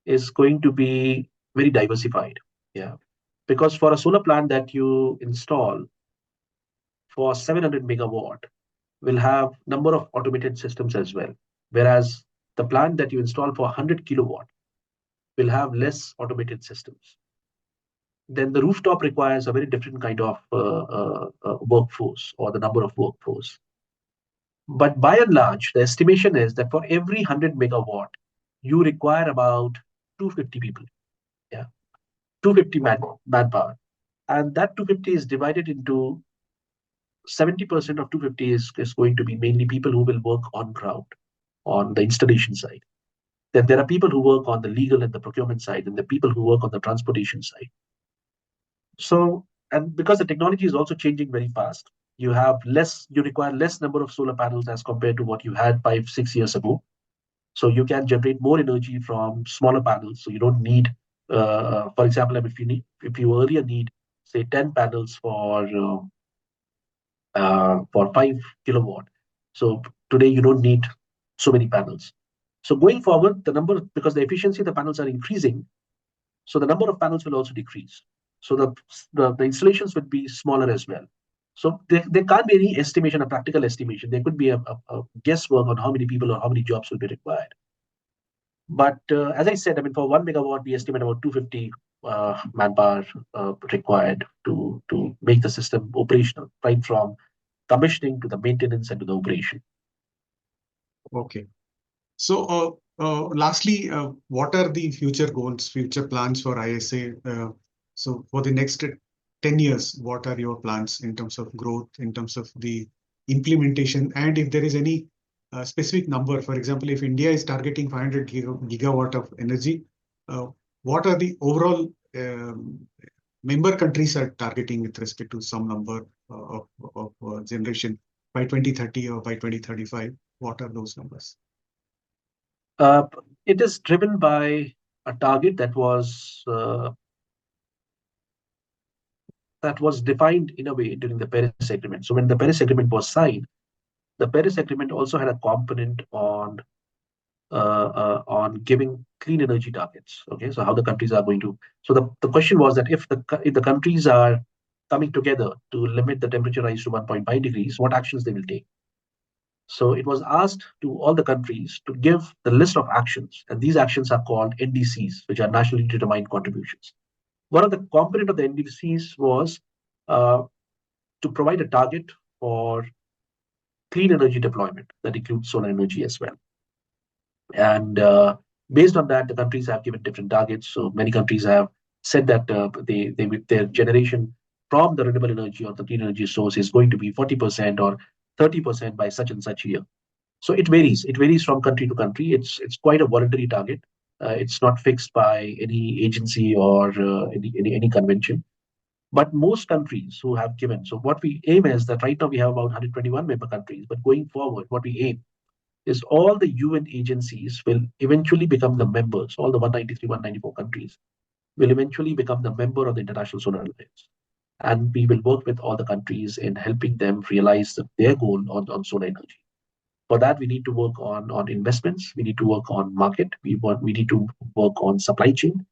is going to be very diversified. Yeah. Because for a solar plant that you install for 700 megawatt will have number of automated systems as well. Whereas the plant that you install for 100 kilowatt will have less automated systems. Then the rooftop requires a very different kind of workforce or the number of workforce. But by and large, the estimation is that for every 100 megawatt, you require about 250 people. Yeah, 250 manpower. And that 250 is divided into 70% of 250 is going to be mainly people who will work on ground, on the installation side. Then there are people who work on the legal and the procurement side, and the people who work on the transportation side. So, and because the technology is also changing very fast, you require less number of solar panels as compared to what you had 5, 6 years ago. So you can generate more energy from smaller panels. So you don't need, for example, if you earlier need, say, 10 panels for for 5 kilowatt. So today you don't need so many panels. So going forward, because the efficiency of the panels are increasing, so the number of panels will also decrease. So the installations would be smaller as well. So there can't be any estimation, a practical estimation. There could be a guesswork on how many people or how many jobs will be required. But as I said, I mean, for 1 megawatt, we estimate about 250 manpower required to make the system operational, right from commissioning to the maintenance and to the operation. Okay. So, lastly, what are the future goals, future plans for ISA? So, for the next 10 years, what are your plans in terms of growth, in terms of the implementation, and if there is any specific number? For example, if India is targeting 500 gigawatt of energy, what are the overall member countries are targeting with respect to some number of generation by 2030 or by 2035? What are those numbers? Uh, it is driven by a target that was defined in a way during the Paris Agreement. So when the Paris Agreement was signed, the Paris Agreement also had a component on giving clean energy targets. Okay, so how the countries are going to. So the question was that if the countries are coming together to limit the temperature rise to 1.5 degrees, what actions they will take. So it was asked to all the countries to give the list of actions, and these actions are called NDCs, which are nationally determined contributions. One of the component of the NDCs was uh, to provide a target for clean energy deployment that includes solar energy as well. And based on that, the countries have given different targets. So many countries have said that their generation from the renewable energy or the clean energy source is going to be 40% or 30% by such and such year. So it varies. It varies from country to country. It's quite a voluntary target. It's not fixed by any agency or any convention. But most countries who have given. So what we aim is that right now we have about 121 member countries. But going forward, what we aim is all the UN agencies will eventually become the members. All the 193, 194 countries will eventually become the member of the International Solar Alliance. And we will work with all the countries in helping them realize their goal on solar energy. For that, we need to work on investments. We need to work on market. We need to work on supply chain.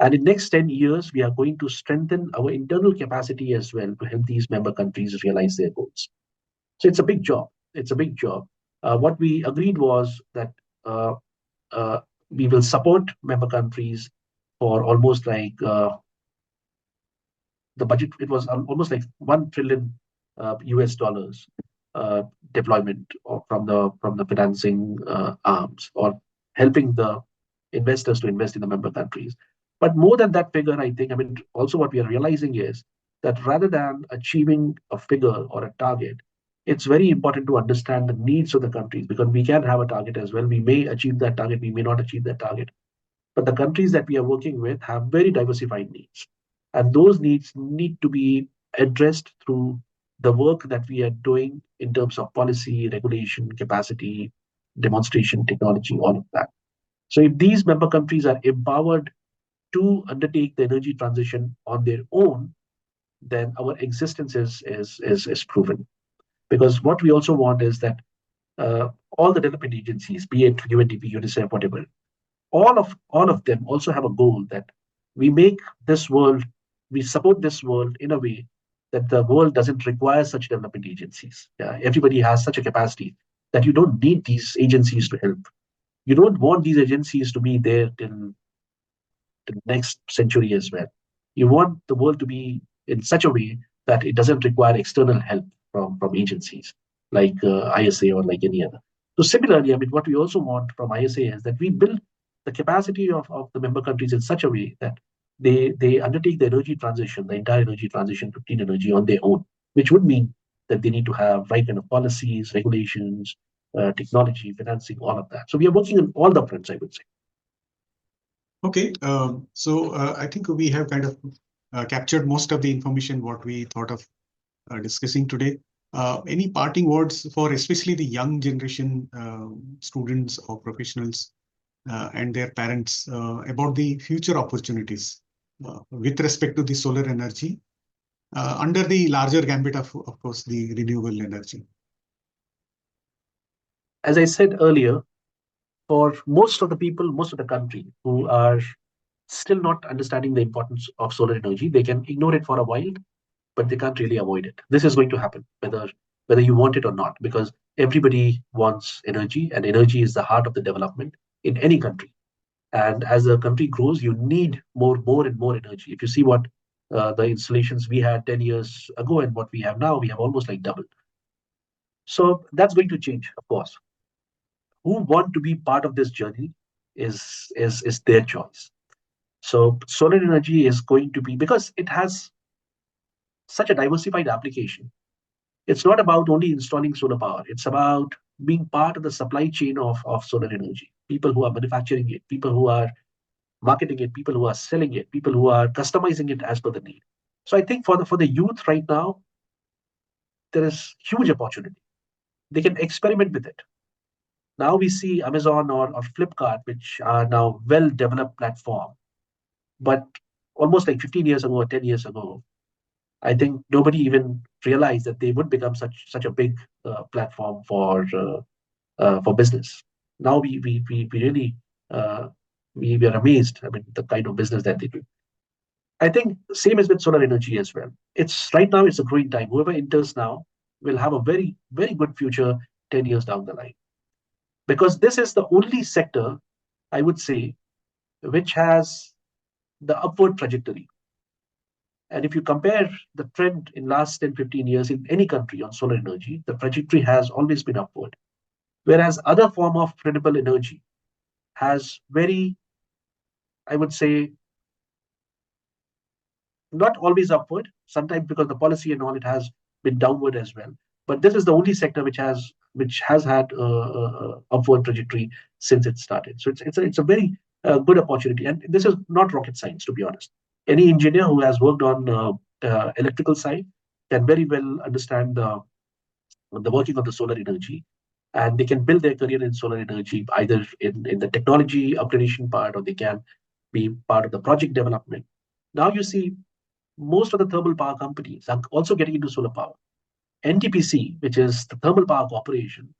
And in next 10 years, we are going to strengthen our internal capacity as well to help these member countries realize their goals. So it's a big job. It's a big job. What we agreed was that uh, we will support member countries for almost like the budget. It was almost like 1 trillion US dollars deployment from the financing arms or helping the investors to invest in the member countries. But more than that figure, I think, I mean, also what we are realizing is that rather than achieving a figure or a target, it's very important to understand the needs of the countries because we can have a target as well. We may achieve that target, we may not achieve that target. But the countries that we are working with have very diversified needs. And those needs need to be addressed through the work that we are doing in terms of policy, regulation, capacity, demonstration, technology, all of that. So if these member countries are empowered to undertake the energy transition on their own, then our existence is proven. Because what we also want is that all the development agencies, be it UNDP, UNICEF, whatever, all of them also have a goal that we make this world, we support this world in a way that the world doesn't require such development agencies. Yeah, everybody has such a capacity that you don't need these agencies to help. You don't want these agencies to be there till the next century as well. You want the world to be in such a way that it doesn't require external help from agencies like ISA or like any other. So similarly, I mean, what we also want from ISA is that we build the capacity of the member countries in such a way that they undertake the energy transition, the entire energy transition to clean energy on their own, which would mean that they need to have right kind of policies, regulations, technology, financing, all of that. So we are working on all the fronts, I would say. Okay, so I think we have kind of captured most of the information what we thought of discussing today. Any parting words for especially the young generation students or professionals and their parents about the future opportunities with respect to the solar energy under the larger gambit of course, the renewable energy? As I said earlier, for most of the people, most of the country who are still not understanding the importance of solar energy, they can ignore it for a while, but they can't really avoid it. This is going to happen, whether you want it or not, because everybody wants energy, and energy is the heart of the development in any country. And as the country grows, you need more and more energy. If you see what the installations we had 10 years ago and what we have now, we have almost like doubled. So that's going to change, of course. Who want to be part of this journey is their choice. So solar energy is going to be, because it has such a diversified application. It's not about only installing solar power. It's about being part of the supply chain of solar energy. People who are manufacturing it, people who are marketing it, people who are selling it, people who are customizing it as per the need. So I think for the youth right now, there is huge opportunity. They can experiment with it. Now we see Amazon or Flipkart, which are now well-developed platform. But almost like 15 years ago or 10 years ago, I think nobody even realized that they would become such a big platform for business. Now we really we are amazed. I mean, the kind of business that they do. I think same as with solar energy as well. It's right now it's a growing time. Whoever enters now will have a very good future 10 years down the line, because this is the only sector, I would say, which has the upward trajectory. And if you compare the trend in last 10, 15 years in any country on solar energy, the trajectory has always been upward. Whereas other form of renewable energy has very, I would say, not always upward, sometimes because the policy and all, it has been downward as well. But this is the only sector which has had upward trajectory since it started. So it's a very good opportunity, and this is not rocket science, to be honest. Any engineer who has worked on electrical side can very well understand the working of the solar energy, and they can build their career in solar energy either in the technology upgradation part, or they can be part of the project development. Now you see most of the thermal power companies are also getting into solar power. NTPC, which is the Thermal Power Corporation,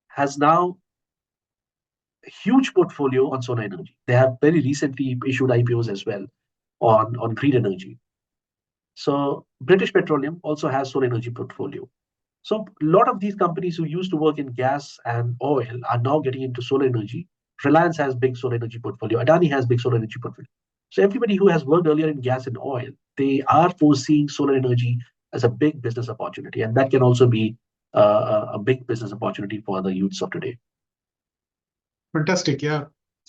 has now a huge portfolio on solar energy. They have very recently issued IPOs as well on green energy. So British Petroleum also has solar energy portfolio. So a lot of these companies who used to work in gas and oil are now getting into solar energy. Reliance has big solar energy portfolio. Adani has big solar energy portfolio. So everybody who has worked earlier in gas and oil, they are foreseeing solar energy as a big business opportunity, and that can also be a big business opportunity for the youths of today. Fantastic, yeah.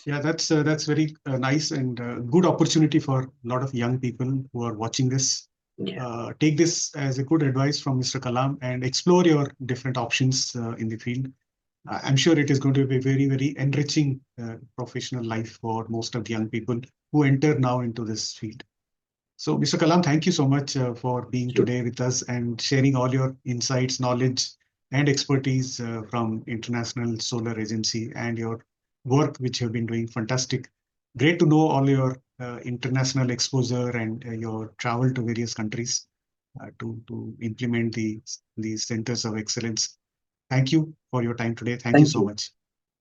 That's very nice and good opportunity for a lot of young people who are watching this. Yeah. Take this as a good advice from Mr. Kalam and explore your different options in the field. I'm sure it is going to be very enriching professional life for most of the young people who enter now into this field. So, Mr. Kalam, thank you so much for being today with us and sharing all your insights, knowledge, and expertise from International Solar Agency and your work which you have been doing. Fantastic. Great to know all your international exposure and your travel to various countries to implement the centers of excellence. Thank you for your time today. Thank you so much.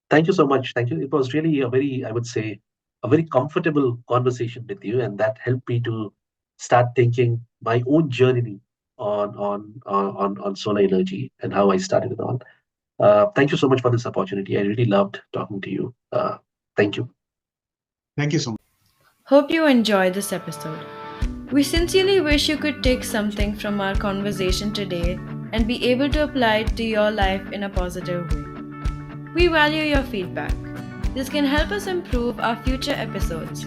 Thank you so much. Thank you. It was really a very, I would say, a very comfortable conversation with you, and that helped me to start thinking my own journey on solar energy and how I started it on. Thank you so much for this opportunity. I really loved talking to you. Thank you. Thank you so much. Hope you enjoyed this episode. We sincerely wish you could take something from our conversation today and be able to apply it to your life in a positive way. We value your feedback. This can help us improve our future episodes.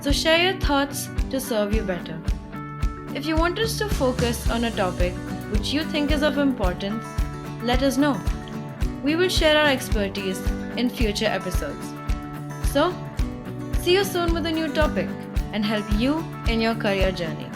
So share your thoughts to serve you better. If you want us to focus on a topic which you think is of importance, let us know. We will share our expertise in future episodes. So, see you soon with a new topic and help you in your career journey.